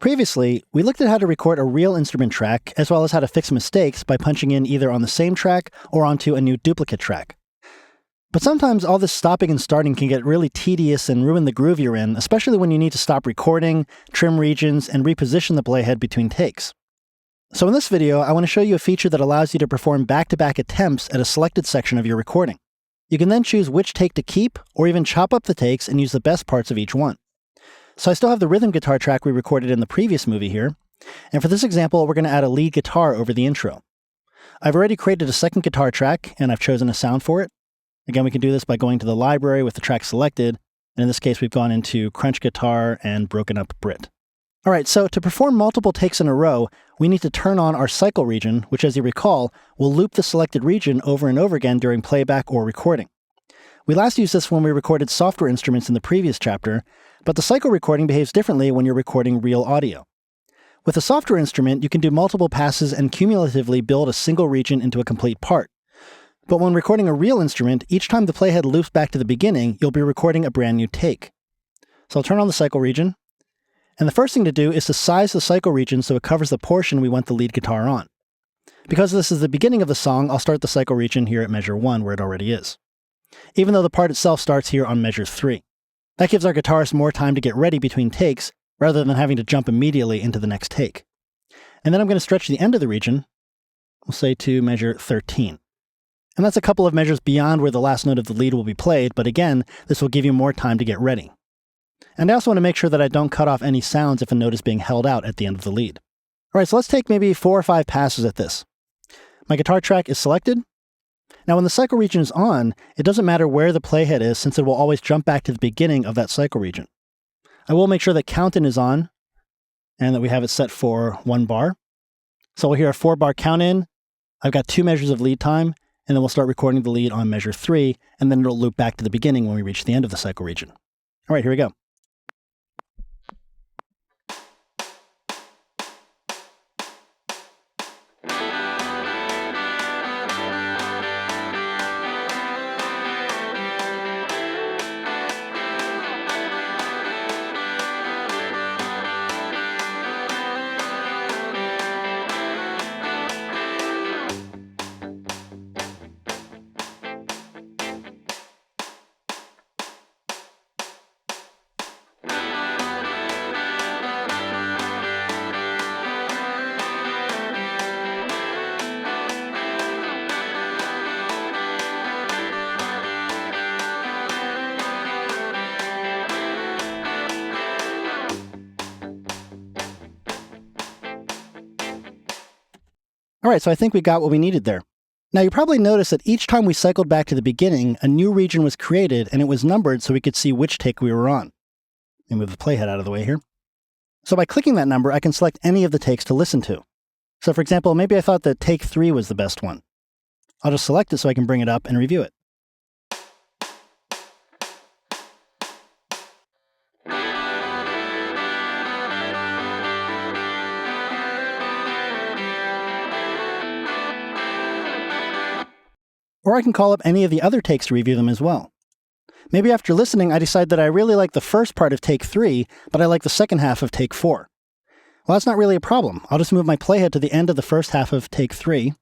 Previously, we looked at how to record a real instrument track, as well as how to fix mistakes by punching in either on the same track or onto a new duplicate track. But sometimes all this stopping and starting can get really tedious and ruin the groove you're in, especially when you need to stop recording, trim regions, and reposition the playhead between takes. So in this video, I want to show you a feature that allows you to perform back-to-back attempts at a selected section of your recording. You can then choose which take to keep, or even chop up the takes and use the best parts of each one. So I still have the rhythm guitar track we recorded in the previous movie here, and for this example, we're going to add a lead guitar over the intro. I've already created a second guitar track, and I've chosen a sound for it. Again, we can do this by going to the library with the track selected, and in this case, we've gone into Crunch Guitar and Broken Up Brit. All right, so to perform multiple takes in a row, we need to turn on our cycle region, which, as you recall, will loop the selected region over and over again during playback or recording. We last used this when we recorded software instruments in the previous chapter, but the cycle recording behaves differently when you're recording real audio. With a software instrument, you can do multiple passes and cumulatively build a single region into a complete part. But when recording a real instrument, each time the playhead loops back to the beginning, you'll be recording a brand new take. So I'll turn on the cycle region, and the first thing to do is to size the cycle region so it covers the portion we want the lead guitar on. Because this is the beginning of the song, I'll start the cycle region here at measure 1, where it already is, even though the part itself starts here on measure 3. That gives our guitarist more time to get ready between takes, rather than having to jump immediately into the next take. And then I'm going to stretch the end of the region, we'll say to measure 13. And that's a couple of measures beyond where the last note of the lead will be played, but again, this will give you more time to get ready. And I also want to make sure that I don't cut off any sounds if a note is being held out at the end of the lead. All right, so let's take maybe 4 or 5 passes at this. My guitar track is selected. Now, when the cycle region is on, it doesn't matter where the playhead is, since it will always jump back to the beginning of that cycle region. I will make sure that count-in is on, and that we have it set for 1 bar. So we'll hear a 4-bar count-in. I've got 2 measures of lead time, and then we'll start recording the lead on measure 3, and then it'll loop back to the beginning when we reach the end of the cycle region. All right, here we go. All right, so I think we got what we needed there. Now, you probably noticed that each time we cycled back to the beginning, a new region was created and it was numbered so we could see which take we were on. Let me move the playhead out of the way here. So by clicking that number, I can select any of the takes to listen to. So for example, maybe I thought that take 3 was the best one. I'll just select it so I can bring it up and review it. Or I can call up any of the other takes to review them as well. Maybe after listening, I decide that I really like the first part of take 3, but I like the second half of take 4. Well, that's not really a problem. I'll just move my playhead to the end of the first half of take 3.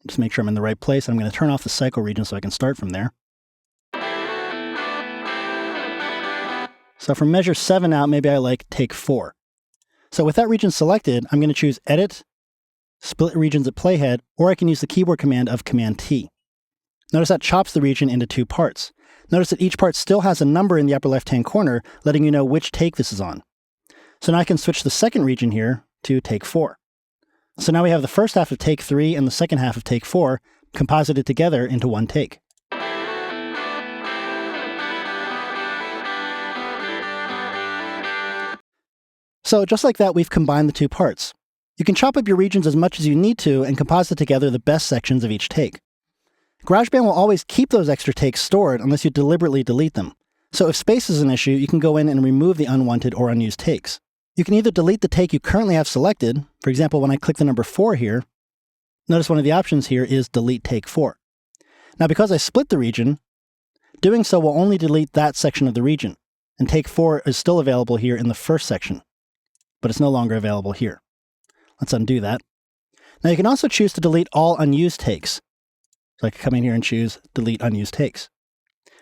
Just make sure I'm in the right place. I'm going to turn off the cycle region so I can start from there. So from measure 7 out, maybe I like take 4. So with that region selected, I'm going to choose Edit, Split Regions at Playhead, or I can use the keyboard command of Command T. Notice that chops the region into 2 parts. Notice that each part still has a number in the upper left-hand corner, letting you know which take this is on. So now I can switch the second region here to take 4. So now we have the first half of take 3 and the second half of take 4 composited together into 1 take. So just like that, we've combined the 2 parts. You can chop up your regions as much as you need to and composite together the best sections of each take. GarageBand will always keep those extra takes stored unless you deliberately delete them. So if space is an issue, you can go in and remove the unwanted or unused takes. You can either delete the take you currently have selected. For example, when I click the number 4 here, notice one of the options here is Delete Take 4. Now, because I split the region, doing so will only delete that section of the region, and Take 4 is still available here in the first section. but it's no longer available here. Let's undo that. Now you can also choose to delete all unused takes. So I can come in here and choose delete unused takes.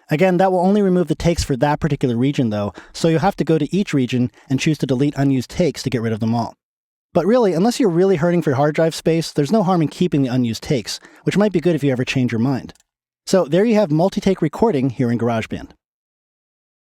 Again, that will only remove the takes for that particular region though, so you'll have to go to each region and choose to delete unused takes to get rid of them all. But really, unless you're really hurting for hard drive space, there's no harm in keeping the unused takes, which might be good if you ever change your mind. So there you have multi-take recording here in GarageBand.